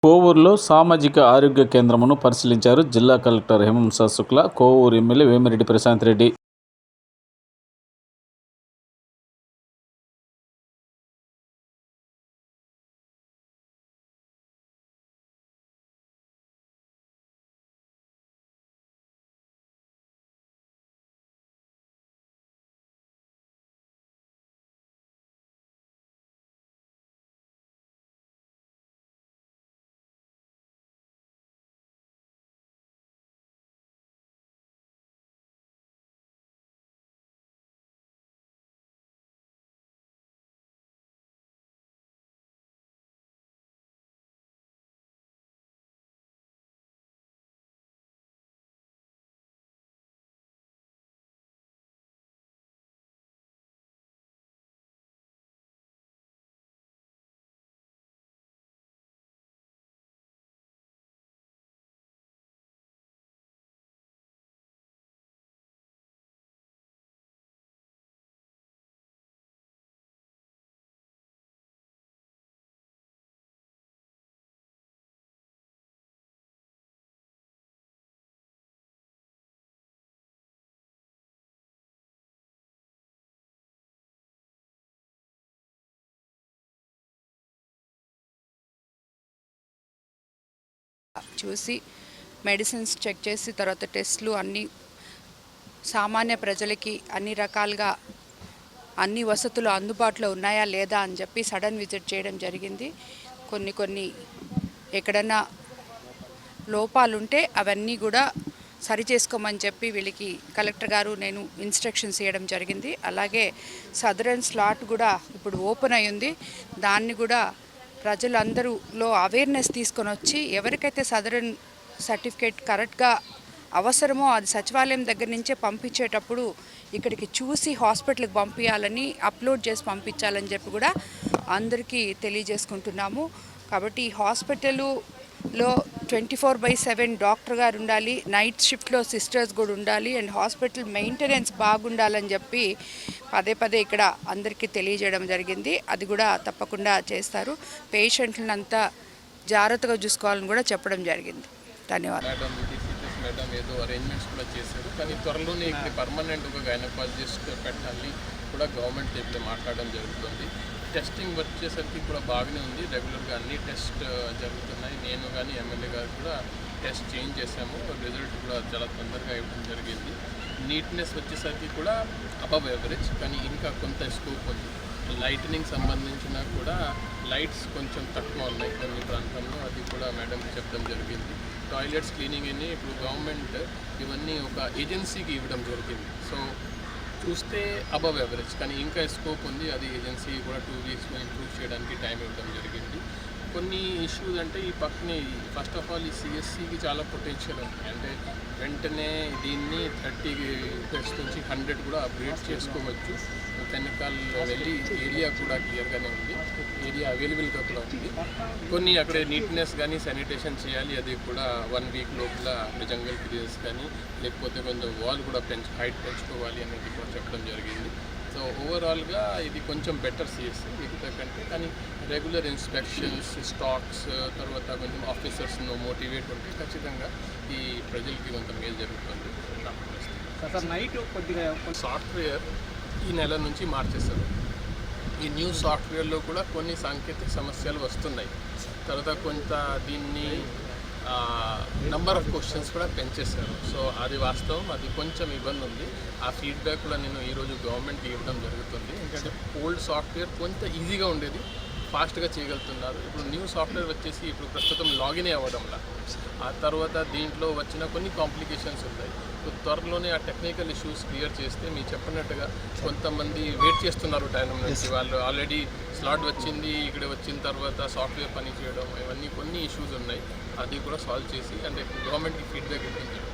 కోవూరులో సామాజిక ఆరోగ్య కేంద్రమును పరిశీలించారు జిల్లా కలెక్టర్ హిమంశ శుక్లా, కోవూరు ఎమ్మెల్యే వేమిరెడ్డి ప్రశాంత్ రెడ్డి. చూసి మెడిసిన్స్ చెక్ చేసి తర్వాత టెస్టులు అన్నీ సామాన్య ప్రజలకి అన్ని రకాలుగా అన్ని వసతులు అందుబాటులో ఉన్నాయా లేదా అని చెప్పి సడన్ విజిట్ చేయడం జరిగింది. కొన్ని ఎక్కడన్నా లోపాలుంటే అవన్నీ కూడా సరి చేసుకోమని చెప్పి వీళ్ళకి కలెక్టర్ గారు నేను ఇన్స్ట్రక్షన్స్ ఇవ్వడం జరిగింది. అలాగే సదరన్ స్లాట్ కూడా ఇప్పుడు ఓపెన్ అయ్యింది. దాన్ని కూడా ప్రజలందరూలో అవేర్నెస్ తీసుకొని వచ్చి ఎవరికైతే సదరన్ సర్టిఫికేట్ కరెక్ట్గా అవసరమో అది సచివాలయం దగ్గర నుంచే పంపించేటప్పుడు ఇక్కడికి చూసి హాస్పిటల్కి పంపించాలని, అప్లోడ్ చేసి పంపించాలని చెప్పి కూడా అందరికీ తెలియజేసుకుంటున్నాము. కాబట్టి హాస్పిటల్లో 24/7 డాక్టర్ గారు ఉండాలి, నైట్ షిఫ్ట్లో సిస్టర్స్ కూడా ఉండాలి, అండ్ హాస్పిటల్ మెయింటెనెన్స్ బాగుండాలని చెప్పి పదే ఇక్కడ అందరికీ తెలియజేయడం జరిగింది. అది కూడా తప్పకుండా చేస్తారు. పేషెంట్లను అంతా జాగ్రత్తగా చూసుకోవాలని కూడా చెప్పడం జరిగింది. ధన్యవాదాలు. మేడం ఏదో అరేంజ్మెంట్స్ కూడా చేశారు, కానీ త్వరలోనే ఇక్కడ పర్మనెంట్ ఒక గైనకాలజిస్ట్ పెట్టాలి కూడా గవర్నమెంట్ ఇప్పుడు మాట్లాడడం జరుగుతుంది. టెస్టింగ్ వర్క్ చేసరికి కూడా బాగానే ఉంది. రెగ్యులర్గా అన్ని టెస్ట్ జరుగుతున్నాయి. నేను కానీ ఎమ్మెల్యే గారు కూడా టెస్ట్ చేంజ్ చేశాము. రిజల్ట్ కూడా చాలా తొందరగా ఇవ్వడం జరిగింది. నీట్నెస్ వచ్చేసరికి కూడా అబవ్ యావరేజ్, కానీ ఇంకా కొంత స్కోప్ ఉంది. లైటనింగ్ సంబంధించిన కూడా లైట్స్ కొంచెం తక్కువ ఉన్నాయి కొన్ని ప్రాంతాల్లో, అది కూడా మేడంకి చెప్పడం జరిగింది. టాయిలెట్స్ క్లీనింగ్ అని ఇప్పుడు గవర్నమెంట్ ఇవన్నీ ఒక ఏజెన్సీకి ఇవ్వడం జరిగింది. సో చూస్తే అబవ్ యావరేజ్, కానీ ఇంకా స్కోప్ ఉంది. అది ఏజెన్సీ కూడా 2 వీక్స్లో ఇంప్రూవ్ చేయడానికి టైం ఇవ్వడం జరిగింది. కొన్ని ఇష్యూస్ అంటే ఈ పక్కనే ఫస్ట్ ఆఫ్ ఆల్ ఈ సిఎస్సికి చాలా పొటెన్షియల్ ఉంది. అంటే వెంటనే దీన్ని 30 బెడ్స్ నుంచి 100 కూడా అప్గ్రేడ్ చేసుకోవచ్చు. వెనకాల వెళ్ళి ఏరియా కూడా క్లియర్గానే ఉంది, ఏరియా అవైలబుల్గా కూడా ఉంది. కొన్ని అక్కడ నీట్నెస్ కానీ శానిటేషన్ చేయాలి, అది కూడా 1 వీక్ లోపల జంగల్ క్లియర్స్ కానీ లేకపోతే కొంచెం వాల్ కూడా హైట్ పెంచుకోవాలి అనేది కూడా చెప్పడం జరిగింది. సో ఓవరాల్గా ఇది కొంచెం బెటర్ సిఎస్సి మిగతా కంటే, కానీ రెగ్యులర్ ఇన్స్పెక్షన్స్, స్టాక్స్, తర్వాత కొంచెం ఆఫీసర్స్ను మోటివేట్ ఉంటే ఖచ్చితంగా ఈ ప్రజలకి కొంత మేలు జరుగుతుంది. నైట్ కొద్దిగా సాఫ్ట్వేర్ ఈ నెల నుంచి మార్చేస్తారు. ఈ న్యూ సాఫ్ట్వేర్లో కూడా కొన్ని సాంకేతిక సమస్యలు వస్తున్నాయి. తర్వాత కొంత దీన్ని నంబర్ ఆఫ్ క్వశ్చన్స్ కూడా పెంచేశారు. సో అది వాస్తవం, అది కొంచెం ఇబ్బంది ఉంది. ఆ ఫీడ్బ్యాక్ కూడా నేను ఈరోజు గవర్నమెంట్కి ఇవ్వడం జరుగుతుంది. ఎందుకంటే ఓల్డ్ సాఫ్ట్వేర్ కొంత ఈజీగా ఉండేది, ఫాస్ట్గా చేయగలుగుతున్నారు. ఇప్పుడు న్యూ సాఫ్ట్వేర్ వచ్చేసి ఇప్పుడు ప్రస్తుతం లాగిన్ అవ్వడంలా, ఆ తర్వాత దీంట్లో వచ్చిన కొన్ని కాంప్లికేషన్స్ ఉన్నాయి. త్వరలోనే ఆ టెక్నికల్ ఇష్యూస్ క్లియర్ చేస్తే మీరు చెప్పినట్టుగా కొంతమంది వెయిట్ చేస్తున్నారు టైం నుంచి. వాళ్ళు ఆల్రెడీ స్లాట్ వచ్చింది, ఇక్కడ వచ్చిన తర్వాత సాఫ్ట్వేర్ పని చేయడం, ఇవన్నీ కొన్ని ఇష్యూస్ ఉన్నాయి. అది కూడా సాల్వ్ చేసి అంటే గవర్నమెంట్కి ఫీడ్బ్యాక్ ఇవ్వడం.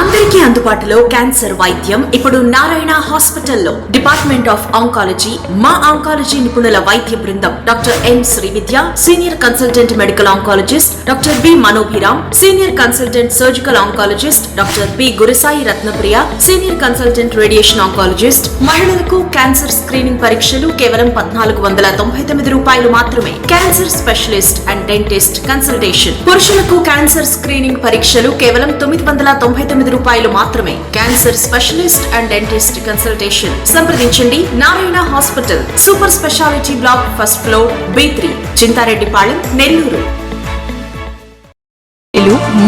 అందరికీ అందుబాటులో క్యాన్సర్ వైద్యం ఇప్పుడు నారాయణ హాస్పిటల్లో. డిపార్ట్మెంట్ ఆఫ్ ఆంకాలజీ, మా ఆంకాలజీ నిపుణుల వైద్య బృందం doctor M Srividya, senior consultant medical oncologist doctor B Manobhiram, senior consultant surgical oncologist doctor B Gurusai Ratnapriya, senior consultant radiation oncologist. మహిళలకు క్యాన్సర్ స్క్రీనింగ్ పరీక్షలు కేవలం 1499 రూపాయలు మాత్రమే. Cancer specialist and dentist consultation. పురుషులకు క్యాన్సర్ స్క్రీనింగ్ పరీక్షలు కేవలం 999 రూపాయలు మాత్రమే. Cancer specialist and dentist consultation సంప్రదించండి. Narayana hospital, super speciality block, first floor, B3, Chintareddypalem, Nellore.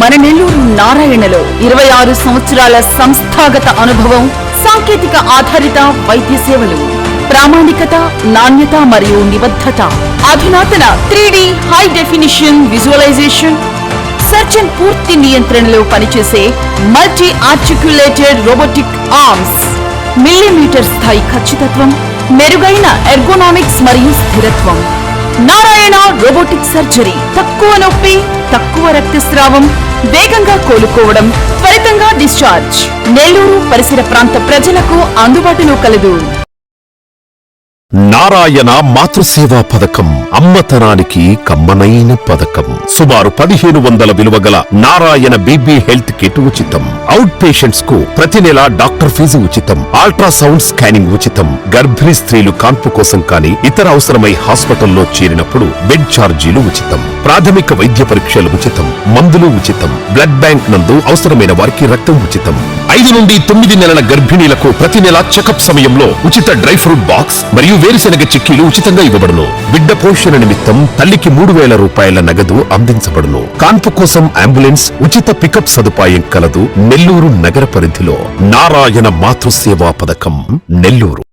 మన నెల్లూరు నారాయణలో 26 సంవత్సరాల సంస్థాగత అనుభవం, సాంకేతిక ఆధారిత వైద్య సేవలు, ప్రామాణికత, నాణ్యత మరియు నిబద్ధత, అధునాతన 3D high definition visualisation, surgeon పూర్తి నియంత్రణలో పనిచేసే multi articulated robotic arms, millimetre స్థాయి ఖచ్చితత్వం, మెరుగైన ఎర్గోనామిక్స్ మరియు స్థిరత్వం. Narayana robotic surgery. తక్కువ నొప్పి, తక్కువ రక్తస్రావం, వేగంగా కోలుకోవడం, త్వరితంగా డిశ్చార్జ్. నెల్లూరు పరిసర ప్రాంత ప్రజలకు అందుబాటులో కలదు. నారాయణ మాతృసేవా పథకం అమ్మతనానికి కమ్మనైన పథకం. సుమారు 1500 విలువగల నారాయణ బీబీ హెల్త్ కిట్ ఉచితం. అవుట్ పేషెంట్స్ కు ప్రతి నెల డాక్టర్ ఫీజు ఉచితం. అల్ట్రాసౌండ్ స్కానింగ్ ఉచితం. గర్భిణీ స్త్రీలు కాన్పు కోసం కానీ ఇతర అవసరమై హాస్పిటల్లో చేరినప్పుడు బెడ్ ఛార్జీలు ఉచితం. ప్రాథమిక వైద్య పరీక్షలు ఉచితం. మందులు ఉచితం. బ్లడ్ బ్యాంక్ నందు అవసరమైన వారికి రక్తం ఉచితం. 5 నుండి 9 నెలల గర్భిణీలకు ప్రతి నెల చెకప్ సమయంలో ఉచిత డ్రై ఫ్రూట్ బాక్స్ మరియు వేరుశెనగ చిక్కీలు ఉచితంగా ఇవ్వబడును. బిడ్డ పోషణ నిమిత్తం తల్లికి 3000 రూపాయల నగదు అందించబడును. కాన్పు కోసం అంబులెన్స్, ఉచిత పికప్ సదుపాయం కలదు. నెల్లూరు నగర పరిధిలో నారాయణ మాతృసేవా పథకం, నెల్లూరు.